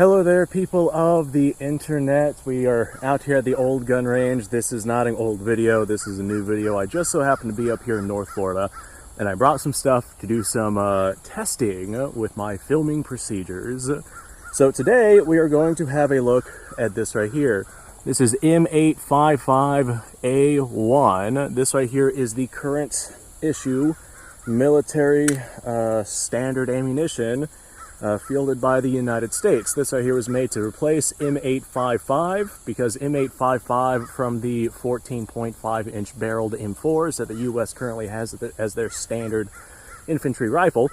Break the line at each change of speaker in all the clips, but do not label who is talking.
Hello there, people of the internet. We are out here at the old gun range. This is not an old video, this is a new video. I just so happen to be up here in North Florida, and I brought some stuff to do some testing with my filming procedures. So today we are going to have a look at this right here. This is M855A1. This right here is the current issue military standard ammunition fielded by the United States. This right here was made to replace M855 because M855 from the 14.5 inch barreled M4s that the US currently has as their standard infantry rifle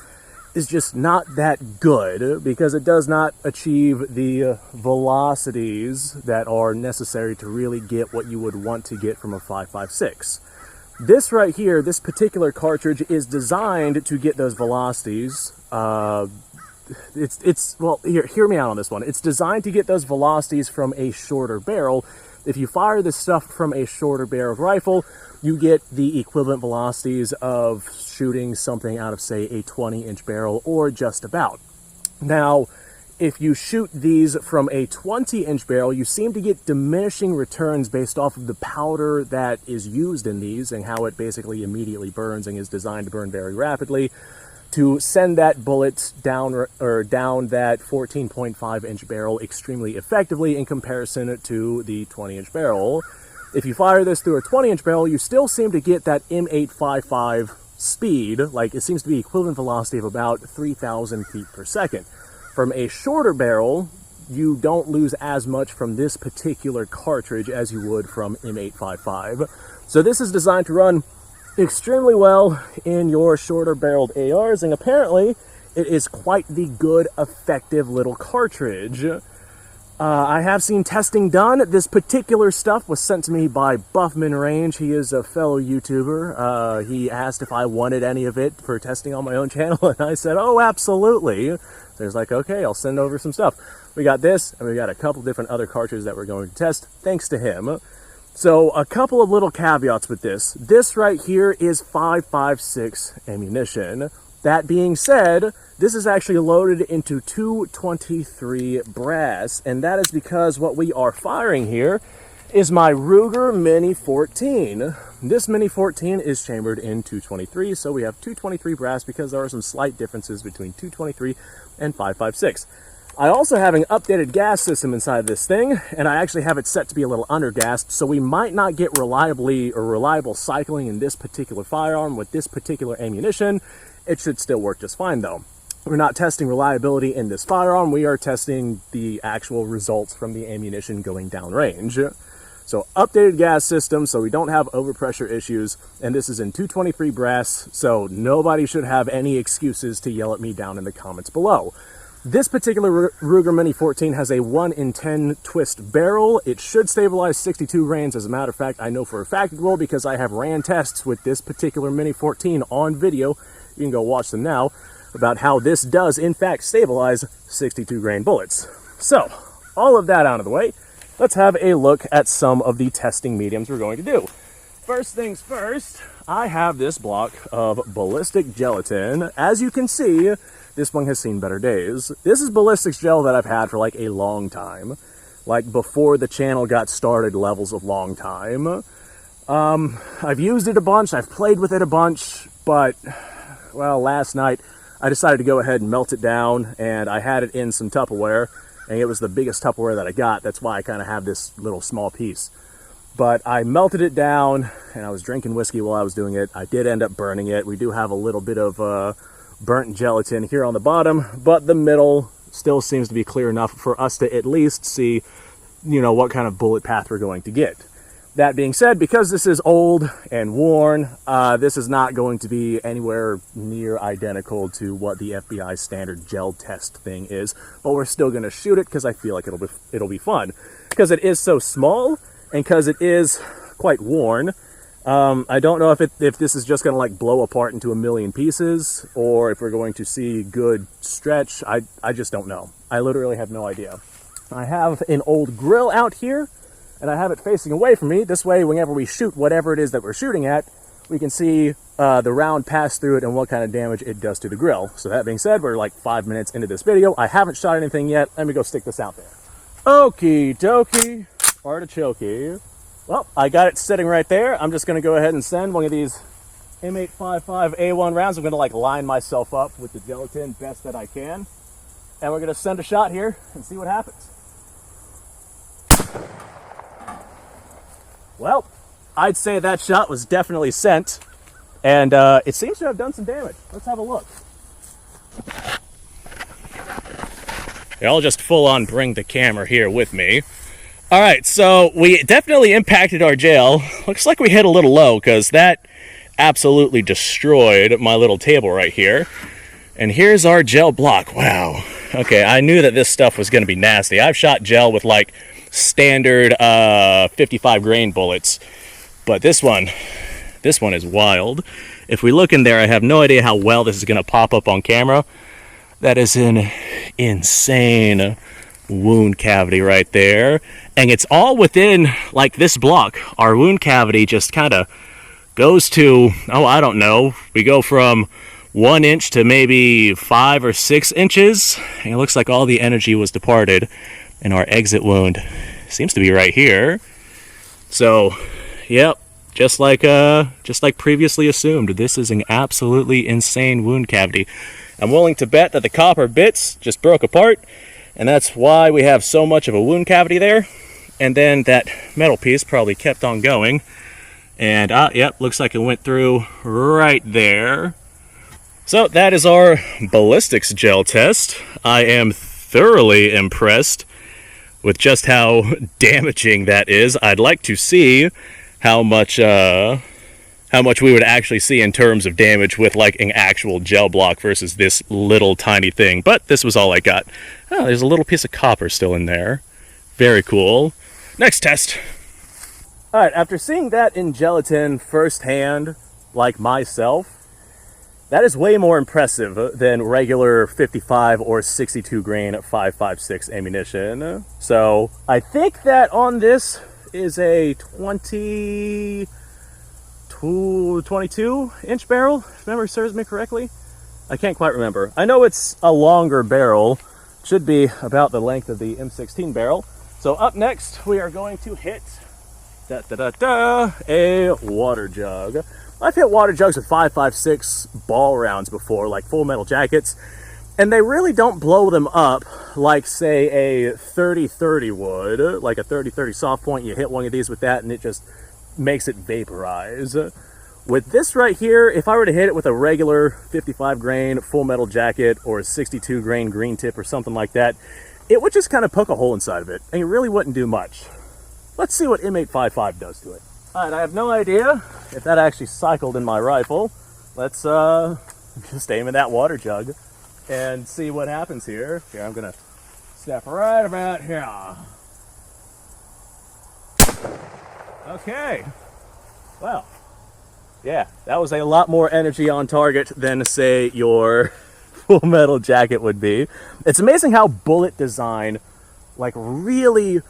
is just not that good because it does not achieve the velocities that are necessary to really get what you would want to get from a 5.56. This right here, this particular cartridge is designed to get those velocities. Well, hear me out on this one. It's designed to get those velocities from a shorter barrel. If you fire this stuff from a shorter barreled rifle, you get the equivalent velocities of shooting something out of, say, a 20-inch barrel or just about. Now, if you shoot these from a 20-inch barrel, you seem to get diminishing returns based off of the powder that is used in these and how it basically immediately burns and is designed to burn very rapidly to send that bullet down that 14.5 inch barrel extremely effectively in comparison to the 20-inch barrel. If you fire this through a 20-inch barrel, you still seem to get that M855 speed, like it seems to be equivalent velocity of about 3,000 feet per second. From a shorter barrel, you don't lose as much from this particular cartridge as you would from M855. So this is designed to run extremely well in your shorter barreled ARs, and apparently it is quite the good, effective little cartridge. I have seen testing done. This particular stuff was sent to me by Buffman Range. He is a fellow YouTuber. He asked if I wanted any of it for testing on my own channel, and I said, oh, absolutely. So he's like, okay, I'll send over some stuff. We got this, and we got a couple different other cartridges that we're going to test, thanks to him. So a couple of little caveats with this. This right here is 5.56 ammunition. That being said, this is actually loaded into 223 brass, and that is because what we are firing here is my Ruger Mini 14. This Mini 14 is chambered in 223, so we have 223 brass because there are some slight differences between 223 and 5.56. I also have an updated gas system inside this thing, and I actually have it set to be a little undergassed, so we might not get reliable cycling in this particular firearm with this particular ammunition. It should still work just fine though. We're not testing reliability in this firearm, we are testing the actual results from the ammunition going downrange. So updated gas system so we don't have overpressure issues, and this is in 223 brass, so nobody should have any excuses to yell at me down in the comments below. This particular Ruger Mini 14 has a 1 in 10 twist barrel. It should stabilize 62 grains. As a matter of fact, I know for a fact it will because I have ran tests with this particular Mini 14 on video. You can go watch them now about how this does in fact stabilize 62 grain bullets. So, all of that out of the way, let's have a look at some of the testing mediums we're going to do. First things first, I have this block of ballistic gelatin. As you can see, this one has seen better days. This is ballistics gel that I've had for like a long time. Like before the channel got started levels of long time. I've used it a bunch, I've played with it a bunch, but, well, last night I decided to go ahead and melt it down, and I had it in some Tupperware, and it was the biggest Tupperware that I got. That's why I kind of have this little small piece. But I melted it down, and I was drinking whiskey while I was doing it. I did end up burning it. We do have a little bit of burnt gelatin here on the bottom, but the middle still seems to be clear enough for us to at least see, you know, what kind of bullet path we're going to get. That being said, because this is old and worn, this is not going to be anywhere near identical to what the FBI standard gel test thing is, but we're still going to shoot it because I feel like it'll be fun. Because it is so small, and because it is quite worn, I don't know if this is just going to like blow apart into a million pieces, or if we're going to see good stretch. I just don't know. I literally have no idea. I have an old grill out here, and I have it facing away from me. This way, whenever we shoot whatever it is that we're shooting at, we can see the round passed through it and what kind of damage it does to the grill. So that being said, we're like 5 minutes into this video. I haven't shot anything yet. Let me go stick this out there. Okie dokie, artichoke. Well, I got it sitting right there. I'm just going to go ahead and send one of these M855A1 rounds. I'm going to like line myself up with the gelatin best that I can. And we're going to send a shot here and see what happens. Well, I'd say that shot was definitely sent. And it seems to have done some damage. Let's have a look. Yeah, I'll just full on bring the camera here with me. All right, so we definitely impacted our gel. Looks like we hit a little low because that absolutely destroyed my little table right here. And here's our gel block. Wow. Okay, I knew that this stuff was going to be nasty. I've shot gel with like standard 55 grain bullets, but this one is wild. If we look in there, I have no idea how well this is going to pop up on camera. That is an insane wound cavity right there. And it's all within like this block. Our wound cavity just kind of goes to, oh, I don't know. We go from 1 inch to maybe 5 or 6 inches. And it looks like all the energy was departed. And our exit wound seems to be right here. So, yep. Just like previously assumed, this is an absolutely insane wound cavity. I'm willing to bet that the copper bits just broke apart, and that's why we have so much of a wound cavity there. And then that metal piece probably kept on going. And, yep, looks like it went through right there. So that is our ballistics gel test. I am thoroughly impressed with just how damaging that is. I'd like to see how much we would actually see in terms of damage with like an actual gel block versus this little tiny thing. But this was all I got. Oh, there's a little piece of copper still in there. Very cool. Next test. All right, after seeing that in gelatin firsthand, like myself, that is way more impressive than regular 55 or 62 grain 5.56 ammunition. So I think that on this is a 22 inch barrel, if memory serves me correctly. I can't quite remember. I know it's a longer barrel, should be about the length of the M16 barrel. So up next, we are going to hit a water jug. I've hit water jugs with 5.56 ball rounds before, like full metal jackets, and they really don't blow them up like, say, a 30-30 would. Like a 30-30 soft point, you hit one of these with that and it just makes it vaporize. With this right here, if I were to hit it with a regular 55 grain full metal jacket or a 62 grain green tip or something like that, it would just kind of poke a hole inside of it and it really wouldn't do much. Let's see what M855 does to it. All right, I have no idea if that actually cycled in my rifle. Let's just aim at that water jug and see what happens here. Here, I'm gonna step right about here. Okay. Well, yeah, that was a lot more energy on target than, say, your full metal jacket would be. It's amazing how bullet design, like, really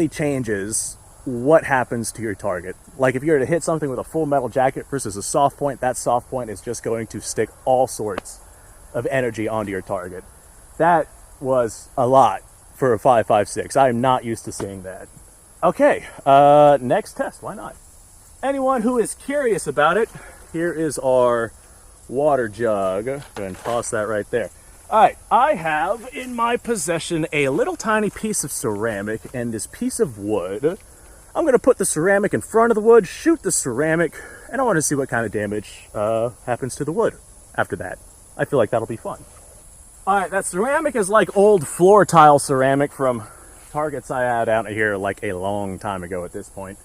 changes what happens to your target. Like, if you were to hit something with a full metal jacket versus a soft point, that soft point is just going to stick all sorts of energy onto your target. That was a lot for a 5.56. I am not used to seeing that. Okay, next test, why not? Anyone who is curious about it, here is our water jug. Go ahead and toss that right there. All right, I have in my possession a little tiny piece of ceramic and this piece of wood. I'm going to put the ceramic in front of the wood, shoot the ceramic, and I want to see what kind of damage happens to the wood after that. I feel like that'll be fun. All right, that ceramic is like old floor tile ceramic from targets I had out here like a long time ago at this point.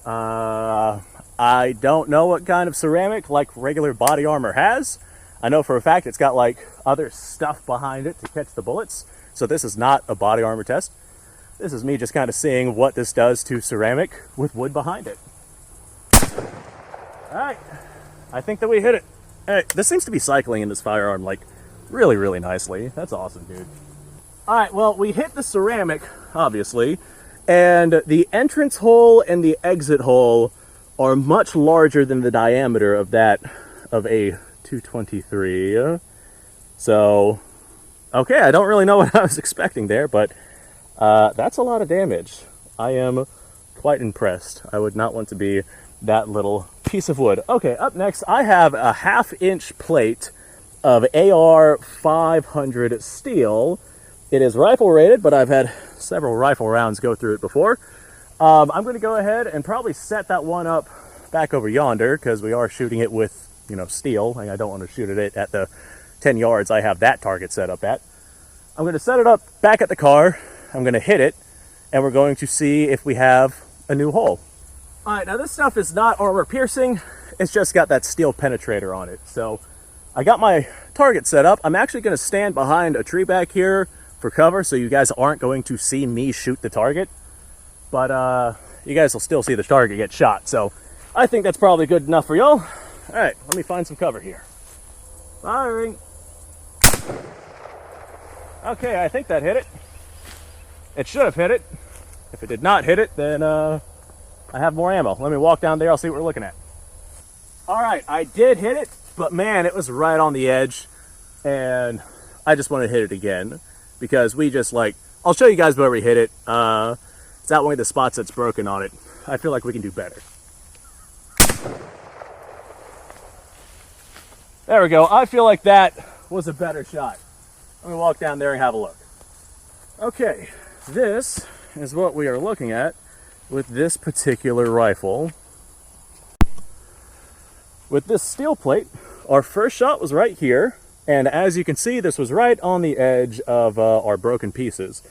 I don't know what kind of ceramic like regular body armor has. I know for a fact it's got like other stuff behind it to catch the bullets. So this is not a body armor test. This is me just kind of seeing what this does to ceramic with wood behind it. All right, I think that we hit it. Hey, this seems to be cycling in this firearm like really nicely. That's awesome, dude. All right, well, we hit the ceramic, obviously, and the entrance hole and the exit hole are much larger than the diameter of that of a 223. So, okay, I don't really know what I was expecting there, but that's a lot of damage. I am quite impressed. I would not want to be that little piece of wood. Okay, up next, I have a 1/2-inch plate of AR 500 steel. It is rifle rated, but I've had several rifle rounds go through it before. I'm going to go ahead and probably set that one up back over yonder because we are shooting it with, you know, steel, and I don't want to shoot it at the 10 yards I have that target set up at. I'm going to set it up back at the car. I'm going to hit it, and we're going to see if we have a new hole. All right, now this stuff is not armor piercing. It's just got that steel penetrator on it. So I got my target set up. I'm actually going to stand behind a tree back here for cover, so you guys aren't going to see me shoot the target. But you guys will still see the target get shot. So I think that's probably good enough for y'all. All right, let me find some cover here. Firing. Okay, I think that hit it. It should have hit it. If it did not hit it, then I have more ammo. Let me walk down there. I'll see what we're looking at. All right, I did hit it, but man, it was right on the edge. And I just want to hit it again because we just I'll show you guys where we hit it. It's that one of the spots that's broken on it. I feel like we can do better. There we go. I feel like that was a better shot. Let me walk down there and have a look. Okay, this is what we are looking at with this particular rifle. With this steel plate, our first shot was right here, and as you can see, this was right on the edge of our broken pieces.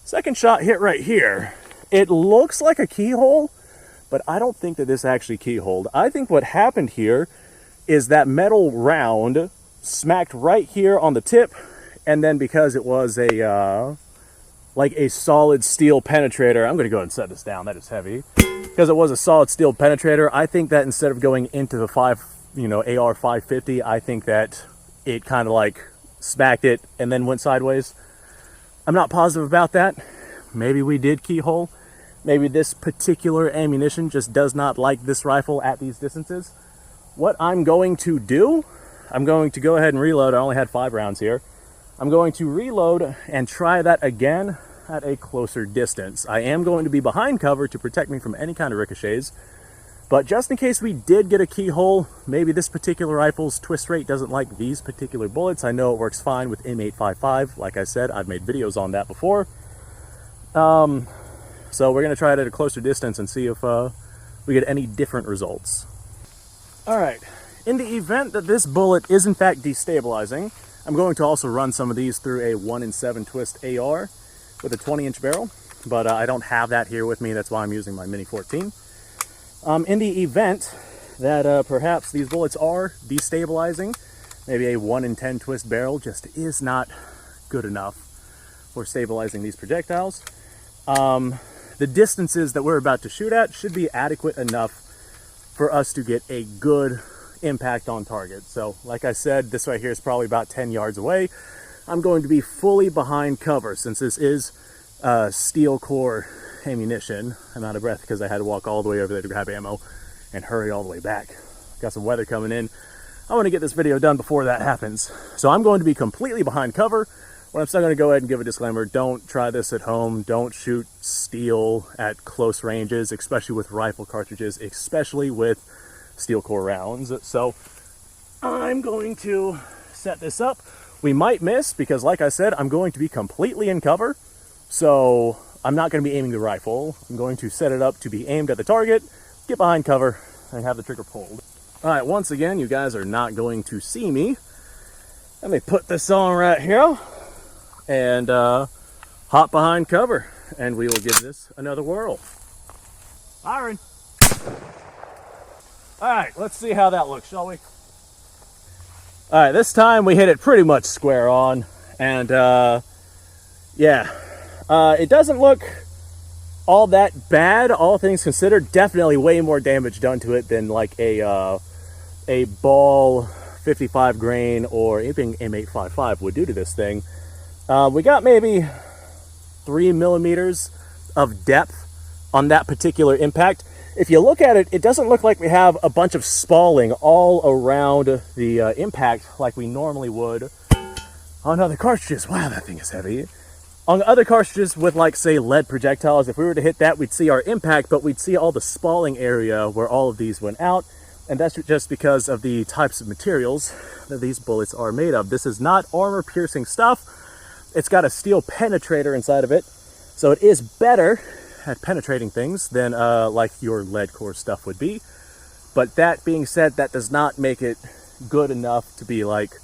Second shot hit right here. It looks like a keyhole, but I don't think that this actually keyholed. I think what happened here is that metal round smacked right here on the tip, and then because it was a solid steel penetrator, I'm going to go ahead and set this down. That is heavy. Because it was a solid steel penetrator, I think that instead of going into the AR 550, I think that it kind of smacked it and then went sideways. I'm not positive about that. Maybe we did keyhole. Maybe this particular ammunition just does not like this rifle at these distances. What I'm going to do, I'm going to go ahead and reload. I only had 5 rounds here. I'm going to reload and try that again at a closer distance. I am going to be behind cover to protect me from any kind of ricochets, but just in case we did get a keyhole, maybe this particular rifle's twist rate doesn't like these particular bullets. I know it works fine with M855. Like I said, I've made videos on that before. So we're going to try it at a closer distance and see if we get any different results. All right, in the event that this bullet is in fact destabilizing, I'm going to also run some of these through a 1-in-7 twist AR with a 20-inch barrel, but I don't have that here with me. That's why I'm using my Mini 14. In the event that perhaps these bullets are destabilizing, maybe a 1-in-10 twist barrel just is not good enough for stabilizing these projectiles. The distances that we're about to shoot at should be adequate enough for us to get a good impact on target. So like I said, this right here is probably about 10 yards away. I'm going to be fully behind cover since this is steel core ammunition. I'm out of breath because I had to walk all the way over there to grab ammo and hurry all the way back. Got some weather coming in. I want to get this video done before that happens. So I'm going to be completely behind cover. But I'm still going to go ahead and give a disclaimer. Don't try this at home. Don't shoot steel at close ranges, especially with rifle cartridges, especially with steel core rounds. So I'm going to set this up. We might miss because, like I said, I'm going to be completely in cover. So I'm not going to be aiming the rifle. I'm going to set it up to be aimed at the target, get behind cover, and have the trigger pulled. All right, once again, you guys are not going to see me. Let me put this on right here and hop behind cover, and we will give this another whirl. Firing. All right, let's see how that looks, shall we? All right, this time we hit it pretty much square on, and yeah, it doesn't look all that bad, all things considered. Definitely way more damage done to it than like a ball 55 grain or anything M855 would do to this thing. We got maybe 3 millimeters of depth on that particular impact. if you look at it, it doesn't look like we have a bunch of spalling all around the impact like we normally would on other cartridges. Wow, that thing is heavy. On other cartridges with, like, say, lead projectiles, if we were to hit that, we'd see our impact, but we'd see all the spalling area where all of these went out, and that's just because of the types of materials that these bullets are made of. This is not armor-piercing stuff. It's got a steel penetrator inside of it, so it is better at penetrating things than, like, your lead core stuff would be. But that being said, that does not make it good enough to be, like,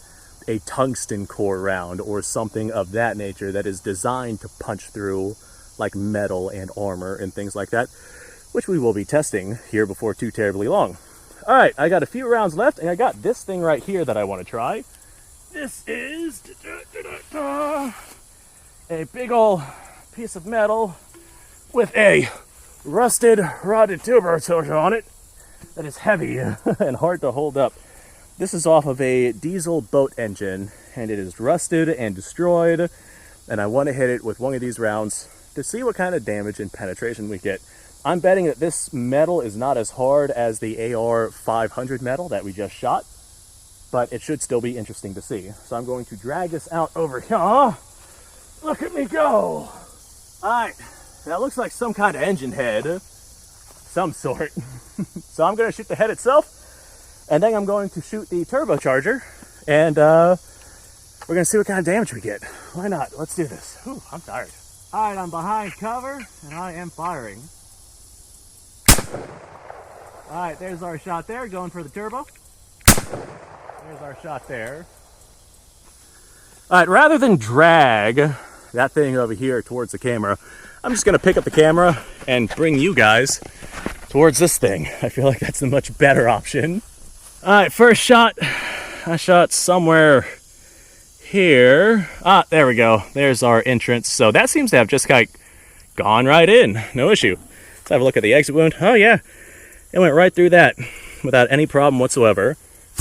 a tungsten core round or something of that nature that is designed to punch through like metal and armor and things like that, which we will be testing here before too terribly long. All right, I got a few rounds left, and I got this thing right here that I want to try. This is a big old piece of metal with a rusted, rotted turbocharger on it that is heavy and hard to hold up. This is off of a diesel boat engine, and it is rusted and destroyed, and I want to hit it with one of these rounds to see what kind of damage and penetration we get. I'm betting that this metal is not as hard as the AR 500 metal that we just shot, but it should still be interesting to see. So I'm going to drag this out over here. Look at me go! Alright, that looks like some kind of engine head. Some sort. So I'm going to shoot the head itself, and then I'm going to shoot the turbocharger, and we're going to see what kind of damage we get. Why not? Let's do this. Whew, I'm tired. All right, I'm behind cover, and I am firing. All right, there's our shot there, going for the turbo. There's our shot there. All right, rather than drag that thing over here towards the camera, I'm just going to pick up the camera and bring you guys towards this thing. I feel like that's the much better option. All right, first shot, I shot somewhere here. Ah, there we go. There's our entrance. So that seems to have just like gone right in. No issue. Let's have a look at the exit wound. Oh yeah, it went right through that without any problem whatsoever.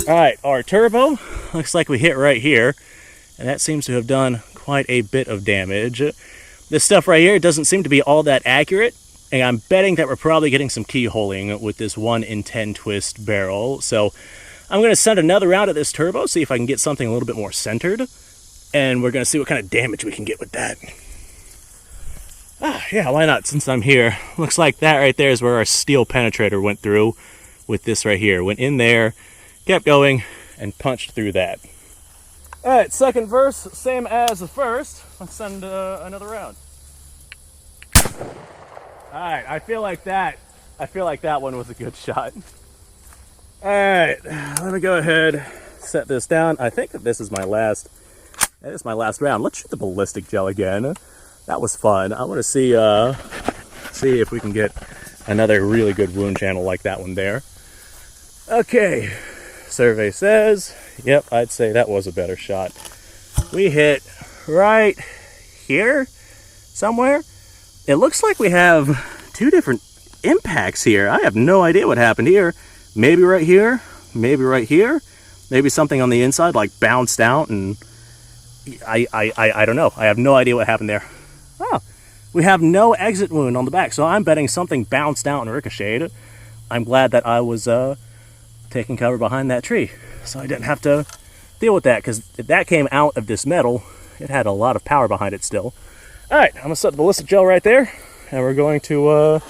All right, our turbo looks like we hit right here, and that seems to have done quite a bit of damage. This stuff right here doesn't seem to be all that accurate, and I'm betting that we're probably getting some keyholing with this 1 in 10 twist barrel. So I'm going to send another round at this turbo, see if I can get something a little bit more centered. And we're going to see what kind of damage we can get with that. Ah, yeah, why not, since I'm here. Looks like that right there is where our steel penetrator went through with this right here. Went in there, kept going, and punched through that. All right, second verse, same as the first. Let's send another round. All right, I feel like that one was a good shot. All right, let me go ahead, set this down. I think that this is my last round. Let's shoot the ballistic gel again. That was fun. I want to see if we can get another really good wound channel like that one there. Okay, survey says, yep, I'd say that was a better shot. We hit right here somewhere. It looks like we have two different impacts here. I have no idea what happened here. Maybe right here, maybe right here, maybe something on the inside like bounced out, and I don't know. I have no idea what happened there. Oh, we have no exit wound on the back, so I'm betting something bounced out and ricocheted. I'm glad that I was taking cover behind that tree, so I didn't have to deal with that, because if that came out of this metal, it had a lot of power behind it still. All right, I'm gonna set the ballistic gel right there, and we're going to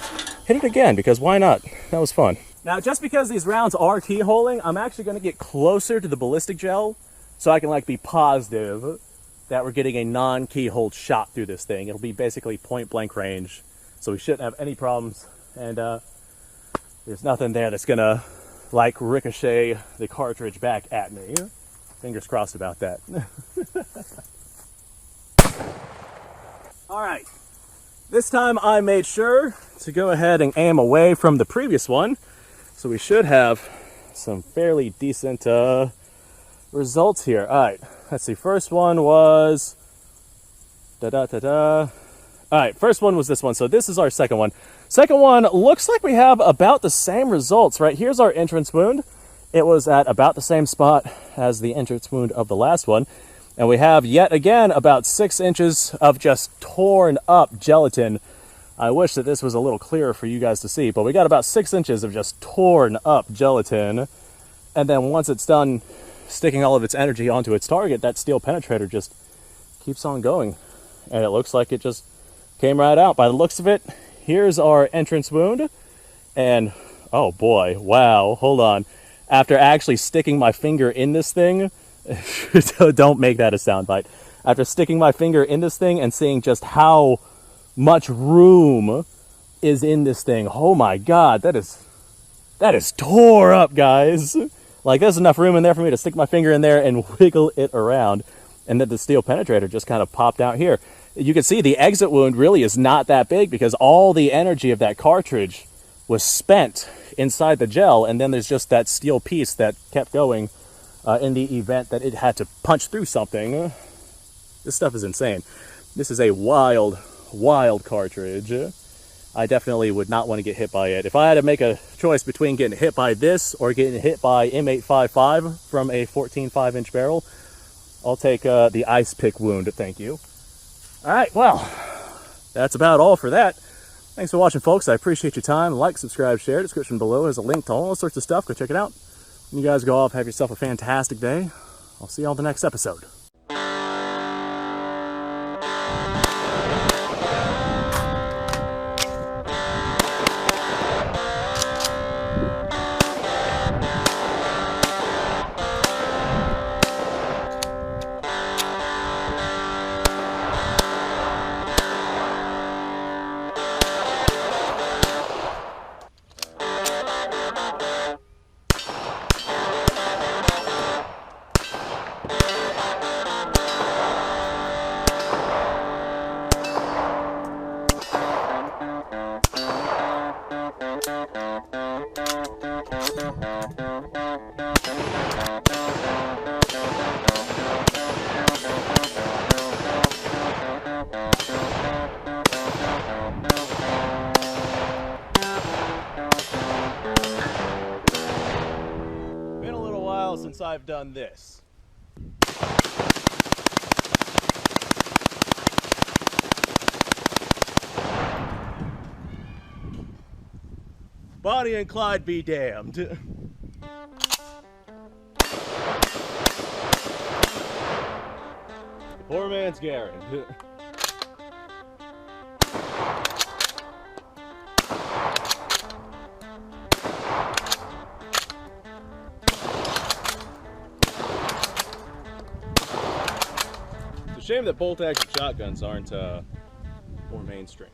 hit it again, because why not? That was fun. Now, just because these rounds are keyholing, I'm actually gonna get closer to the ballistic gel so I can like be positive that we're getting a non-keyhole shot through this thing. It'll be basically point blank range, so we shouldn't have any problems, and there's nothing there that's gonna like ricochet the cartridge back at me. Fingers crossed about that. All right, this time I made sure to go ahead and aim away from the previous one, so we should have some fairly decent results here. All right, let's see. First one was All right, first one was this one, so this is our second one. Second one looks like we have about the same results, right? Here's our entrance wound. It was at about the same spot as the entrance wound of the last one. And we have, yet again, about 6 inches of just torn up gelatin I wish that this was a little clearer for you guys to see, but we got about 6 inches of just torn up gelatin. And then once it's done sticking all of its energy onto its target, that steel penetrator just keeps on going. And it looks like it just came right out. By the looks of it, here's our entrance wound. And oh boy, wow, hold on. After actually sticking my finger in this thing, don't make that a soundbite. After sticking my finger in this thing and seeing just how much room is in this thing, oh my god, that is tore up, guys. Like, there's enough room in there for me to stick my finger in there and wiggle it around. And then the steel penetrator just kind of popped out here. You can see the exit wound really is not that big because all the energy of that cartridge was spent inside the gel, and then there's just that steel piece that kept going in the event that it had to punch through something. This stuff is insane. This is a wild, wild cartridge. I definitely would not want to get hit by it. If I had to make a choice between getting hit by this or getting hit by M855 from a 14.5 inch barrel, I'll take the ice pick wound, thank you. All right, well, that's about all for that. Thanks for watching, folks. I appreciate your time. Like, subscribe, share. Description below has a link to all sorts of stuff. Go check it out. You guys go off, have yourself a fantastic day. I'll see you on the next episode. Been a little while since I've done this. Bonnie and Clyde be damned. Poor man's Garen. It's a shame that bolt-action shotguns aren't more mainstream.